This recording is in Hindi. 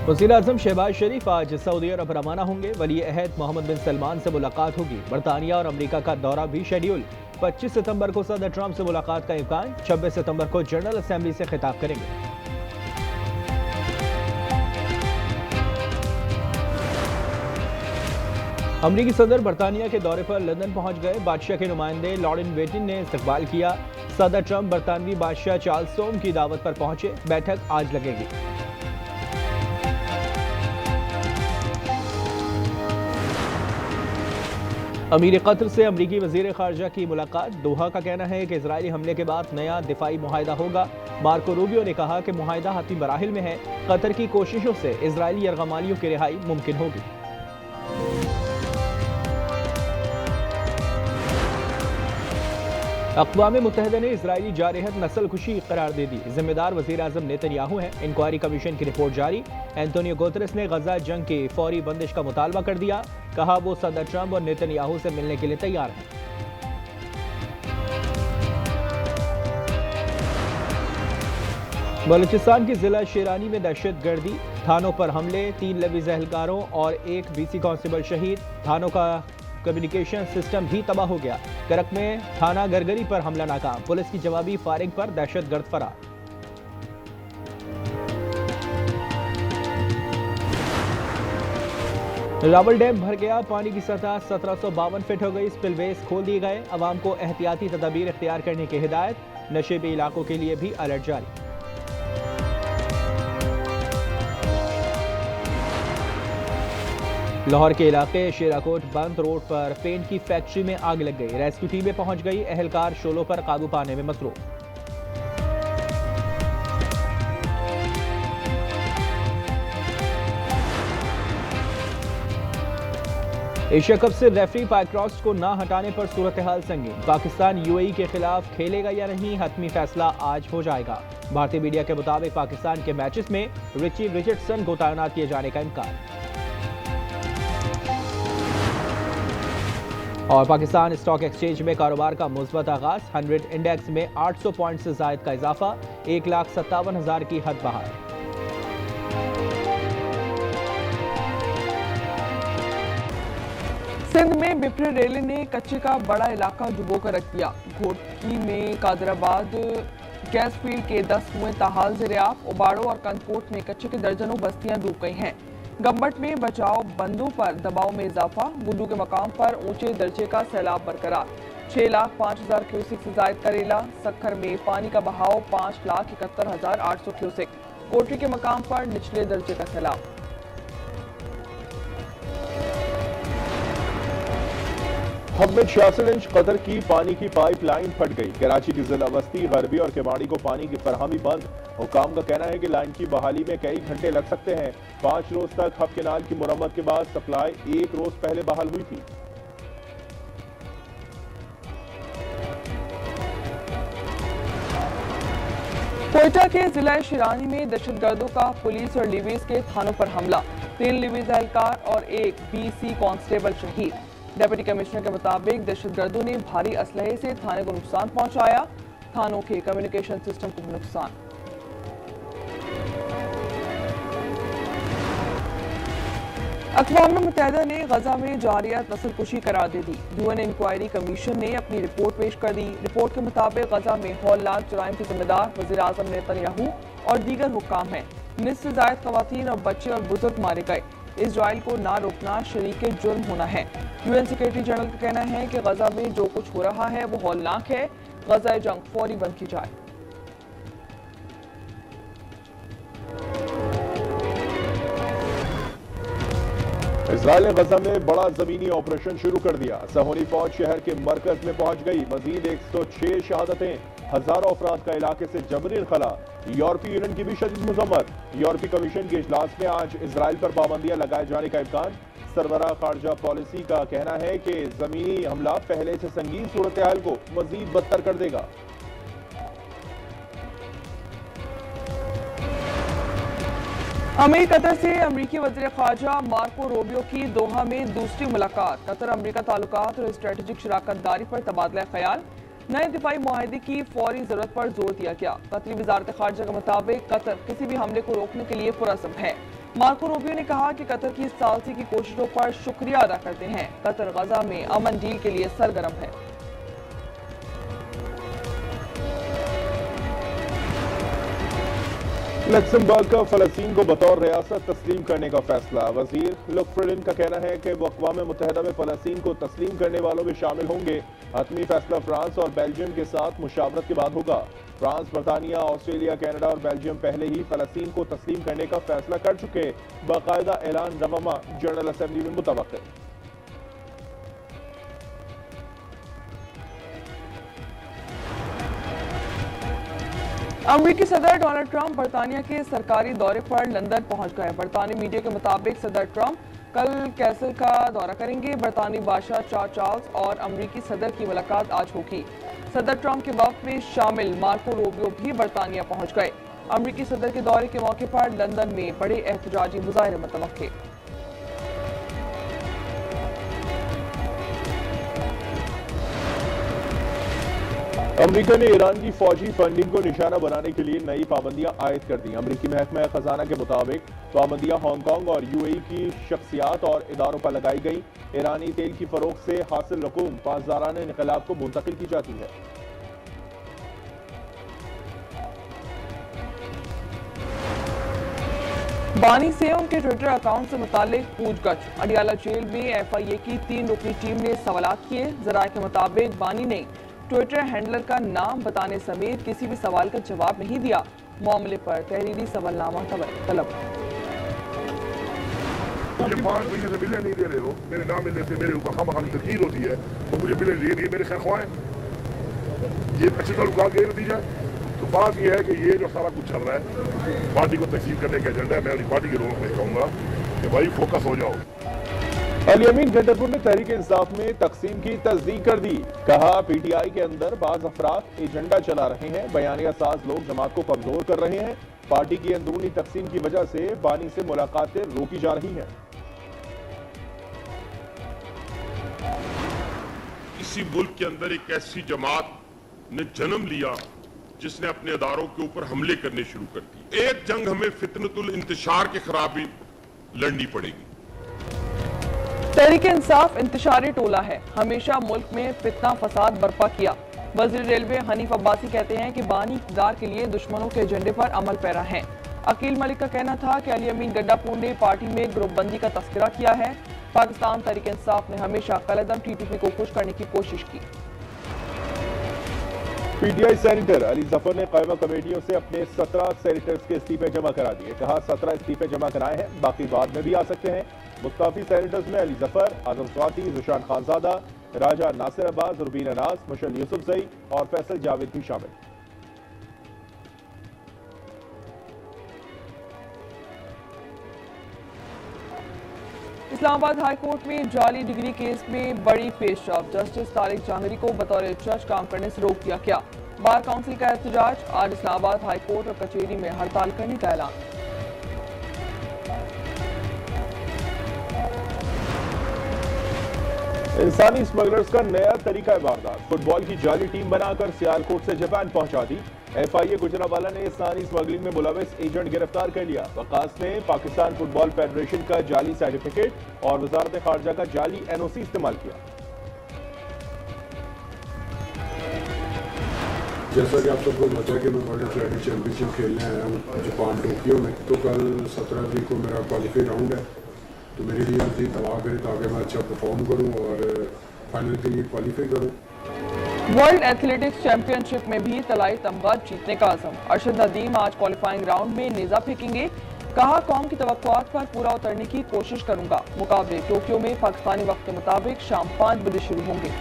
वज़ीर-ए-आज़म शहबाज शरीफ आज सऊदी अरब रवाना होंगे। वली अहद मोहम्मद बिन सलमान से मुलाकात होगी। बरतानिया और अमरीका का दौरा भी शेड्यूल। 25 सितंबर को सदर ट्रंप से मुलाकात का इम्कान। 26 सितंबर को जनरल असेंबली से खिताब करेंगे। अमरीकी सदर बरतानिया के दौरे पर लंदन पहुंच गए। बादशाह के नुमाइंदे लॉर्डन वेटिन ने इस्तकबाल किया। सदर ट्रंप बरतानवी बादशाह चार्ल्स सोम की दावत पर पहुंचे। बैठक आज लगेगी। अमीर कतर से अमरीकी वजीर खारजा की मुलाकात। दोहा का कहना है कि इजरायली हमले के बाद नया दिफाई मुआहिदा होगा। मार्को रूबियो ने कहा कि मुआहिदा हतमी मराहिल में है। कतर की कोशिशों से इजरायली यरगमालियों की रिहाई मुमकिन होगी। अक़वाम मुत्तहिदा ने इजरायली जारहत नस्लकुशी करार दे दी। जिम्मेदार वज़ीर-ए-आज़म नेतन्याहू हैं। इंक्वायरी कमीशन की रिपोर्ट जारी। एंटोनियो गुतेरेस ने गजा जंग की फौरी बंदिश का मुतालबा कर दिया। कहा वो सदर ट्रंप और नेतन्याहू से मिलने के लिए तैयार हैं। बलूचिस्तान की जिला शेरानी में दहशतगर्दी। थानों पर हमले। 3 लवीज एहलकारों और 1 BC कांस्टेबल शहीद। थानों का कम्युनिकेशन सिस्टम भी तबाह हो गया। करक में थाना गरगरी पर हमला नाकाम। पुलिस की जवाबी फायरिंग पर दहशतगर्द फरार। रावल डैम भर गया। पानी की सतह 1752 फीट हो गई। स्पिलवेज खोल दिए गए। अवाम को एहतियाती तदाबीर इख्तियार करने की हिदायत। नशेबी इलाकों के लिए भी अलर्ट जारी। लाहौर के इलाके शेराकोट बंद रोड पर पेंट की फैक्ट्री में आग लग गई। रेस्क्यू टीमें पहुंच गई। एहलकार शोलों पर काबू पाने में मसरूफ। एशिया कप से रेफरी पाइक्रॉस्ट को ना हटाने पर सूरत हाल संगीन। पाकिस्तान UAE के खिलाफ खेलेगा या नहीं, हतमी फैसला आज हो जाएगा। भारतीय मीडिया के मुताबिक पाकिस्तान के मैचेस में रिची रिचर्डसन को तैनात किए जाने का इम्कान। और पाकिस्तान स्टॉक एक्सचेंज में कारोबार का मुस्बत आगाज। 100 इंडेक्स में 800 पॉइंट से जायद का इजाफा। 1,57,000 की हद बहार। सिंध में बिपरे रेले ने कच्चे का बड़ा इलाका डुबो कर रख दिया। घोटकी में कादराबाद गैस फील्ड के 10 कुएं ताहाल ज़ेरे-आब। उबाड़ो और कंदकोट में कच्चे के दर्जनों बस्तियां डूब गई हैं। गम्बट में बचाव बंदों पर दबाव में इजाफा। गुड्डू के मकाम पर ऊंचे दर्जे का सैलाब बरकरार। 6,05,000 क्यूसिक से जायद करेला। सक्खर में पानी का बहाव 5,71,800 क्यूसिक। कोटरी के मकाम पर निचले दर्जे का सैलाब। हब में 66 इंच कतर की पानी की पाइपलाइन फट गई। कराची की जिला बस्ती, गरबी और केवाड़ी को पानी की फरहमी बंद। हुकाम का कहना है कि लाइन की बहाली में कई घंटे लग सकते हैं। 5 रोज तक हब केनाल की मुरम्मत के बाद सप्लाई 1 रोज पहले बहाल हुई थी। कोयटा के जिला शिरानी में दहशतगर्दों का पुलिस और लिवीज के थानों पर हमला। 3 लिवीज एहलकार और 1 BC कांस्टेबल शहीद। डिप्टी कमिश्नर के मुताबिक दहशतगर्दों ने भारी असलहे से थाने को नुकसान पहुंचाया। थानों के कम्युनिकेशन सिस्टम को भी नुकसान। अक़वाम मुत्तहिदा ने गजा में जारियत नस्लकुशी करार दे दी। UN इंक्वायरी कमीशन ने अपनी रिपोर्ट पेश कर दी। रिपोर्ट के मुताबिक गजा में हौलनाक जुराइम के जिम्मेदार वज़ीर-ए-आज़म नेतन्याहू और दीगर हुक्काम हैं। 19 से जायद खवातीन और बच्चे और बुजुर्ग मारे गए। इजराइल को ना रोकना शरीके जुर्म होना है। UN सेक्रेटरी जनरल का कहना है कि गजा में जो कुछ हो रहा है वो हौलनाक है। गजा जंग फौरी बंद की जाए। इजराइल ने गजा में बड़ा जमीनी ऑपरेशन शुरू कर दिया। सहूनी फौज शहर के मरकज में पहुंच गई। मजीद 106 शहादतें। हजारों अफराद का इलाके से जबरी इनखला। यूरोपीय यूनियन की भी शदीद मजम्मत। यूरोपीय कमीशन के इजलास में आज इजराइल पर पाबंदियां लगाए जाने का इम्कान। सरबराह खारजा पॉलिसी का कहना है कि जमीनी हमला पहले से संगीन सूरत हाल को मजीद बदतर कर देगा। अमीर कतर से अमरीकी वज़ीर ख़ारजा मार्को रूबियो की दोहा में दूसरी मुलाकात। कतर अमरीका ताल्लुकात और स्ट्रेटेजिक शराकतदारी पर तबादला ख्याल। नए दिफाई मुआहदे की फौरी जरूरत पर जोर दिया गया। कतरी वजारत ख़ारजा के मुताबिक कतर किसी भी हमले को रोकने के लिए पुरअज़्म है। मार्को रूबियो ने कहा कि कतर की सालसी की कोशिशों पर शुक्रिया अदा करते हैं। कतर गजा में अमन डील के लिए सरगर्म है। लक्समबर्ग का फलस्तीन को बतौर रियासत तस्लीम करने का फैसला। वजीर लुकफ्रिडिन का कहना है कि वो अक़वाम मुत्तहिदा में फलस्तीन को तस्लीम करने वालों में शामिल होंगे। हतमी फैसला फ्रांस और बेल्जियम के साथ मुशावरत के बाद होगा। फ्रांस, बरतानिया, ऑस्ट्रेलिया, कनाडा और बेल्जियम पहले ही फलस्तीन को तस्लीम करने का फैसला कर चुके। बाकायदा ऐलान रवमा जनरल असेंबली में मुतवक्किल। अमेरिकी सदर डोनाल्ड ट्रंप बरतानिया के सरकारी दौरे पर लंदन पहुंच गए। बरतानी मीडिया के मुताबिक सदर ट्रंप कल कैसल का दौरा करेंगे। बरतानी बादशाह चार्ल्स और अमेरिकी सदर की मुलाकात आज होगी। सदर ट्रंप के वक्त में शामिल मार्को रूबियो भी बरतानिया पहुंच गए। अमेरिकी सदर के दौरे के मौके पर लंदन में बड़े एहतजाजी मुजाहरे मुतवक्किल। अमेरिका ने ईरान की फौजी फंडिंग को निशाना बनाने के लिए नई पाबंदियां आयद कर दी। अमेरिकी महकमा खजाना के मुताबिक पाबंदियां हांगकांग और यूएई की शख्सियात और इदारों पर लगाई गई। ईरानी तेल की फरोख्त से हासिल रकूम पासदाराना इनकलाब को मुंतकिल की जाती है। बानी से उनके ट्विटर अकाउंट से मुतालिक पूछगछ। अडियाला जेल में FIA की 3 रुकनी टीम ने सवालात किए। जराये के मुताबिक बानी ने ट्विटर हैंडलर का नाम बताने समेत किसी भी सवाल का जवाब नहीं दिया। मामले पर तहरीरी सवालनामा तलब। मुझे 5 महीने से बिलें नहीं दे रहे हो, मेरे नाम मिलने से मेरे ऊपर खामखानी तनकीद होती है, तो मुझे बिलें दे दिए मेरे खैर ख्वाह। ये अच्छे ताल्लुकात का नतीजा है। तो बात यह है कि ये जो सारा कुछ चल रहा है पार्टी को तकसीम करने का एजेंडा है। मैं अपनी पार्टी के लोगों को कहूँगा कि भाई फोकस हो जाओ। अली अमीन गंडरपुर ने तहरीक इंसाफ में तकसीम की तस्दीक कर दी। कहा PTI के अंदर बाज अफराद एजेंडा चला रहे हैं, बयानिया साज लोग जमात को कमजोर कर रहे हैं। पार्टी की अंदरूनी तकसीम की वजह से बानी से मुलाकातें रोकी जा रही हैं। इसी मुल्क के अंदर एक ऐसी जमात ने जन्म लिया जिसने अपने अदारों के ऊपर हमले करने शुरू कर दिए। एक जंग हमें फितनतुल इंतशार के खिलाफ भी लड़नी पड़ेगी। तहरीक इंसाफ इंतशारी टोला है, हमेशा मुल्क में फितना फसाद बर्पा किया। वजीर रेलवे हनीफ अब्बासी कहते हैं कि बानी इक़्तिदार के लिए दुश्मनों के एजेंडे पर अमल पैरा है। अकील मलिक का कहना था कि अली अमीन गंडापुर ने पार्टी में ग्रुपबंदी का तस्करा किया है। पाकिस्तान तहरीक इंसाफ ने हमेशा कलदम TTP को खुश करने की कोशिश की। PTI सेनेटर अली जफर ने कायमा कमेटियों से अपने 17 सेनेटर्स के इस्तीफे जमा करा दिए। कहा 17 इस्तीफे जमा कराए हैं, बाकी बाद में भी आ सकते हैं। मुस्ताफी सेनेटर्स में अली जफर, आजम स्वाति, जुशान खानजादा, राजा नासिर अब्बास, रुबीन अनास, मुशल यूसुफजई और फैसल जावेद भी शामिल। इस्लामाबाद हाई कोर्ट में जाली डिग्री केस में बड़ी पेशरफ। जस्टिस तारिक जहांगीरी को बतौर जज काम करने से रोक दिया गया। बार काउंसिल का एहतजाज। आज इस्लामाबाद हाई कोर्ट और कचेरी में हड़ताल करने का ऐलान। इंसानी स्मगलर्स का नया तरीका वारदात। फुटबॉल की जाली टीम बनाकर सियालकोट से जापान पहुंचा दी। FIA गुजरावाला ने इंसानी स्मगलिंग में मुलविस एजेंट गिरफ्तार कर लिया। वकास ने पाकिस्तान फुटबॉल फेडरेशन का जाली सर्टिफिकेट और वजारत खारजा का जाली NOC इस्तेमाल किया। जैसा कि आप सबको पता है कि मैं वर्ल्ड एथलेटिक चैंपियनशिप खेलने आया हूँ जापान टोक्यो में। तो कल 17 तारीख को मेरा क्वालिफाई राउंड है, तो मेरे लिए मज़ीद दवा करें ताकि मैं अच्छा परफॉर्म करूं और फाइनल के लिए क्वालिफाई करूं। वर्ल्ड एथलेटिक्स चैंपियनशिप में भी तलाई तमगा जीतने का आज़म। अरशद नदीम आज क्वालिफाइंग राउंड में नेज़ा फेंकेंगे। कहा कौम की तवक्कुआत पर पूरा उतरने की कोशिश करूंगा। मुकाबले टोक्यो में पाकिस्तानी वक्त के मुताबिक शाम 5 बजे शुरू होंगे।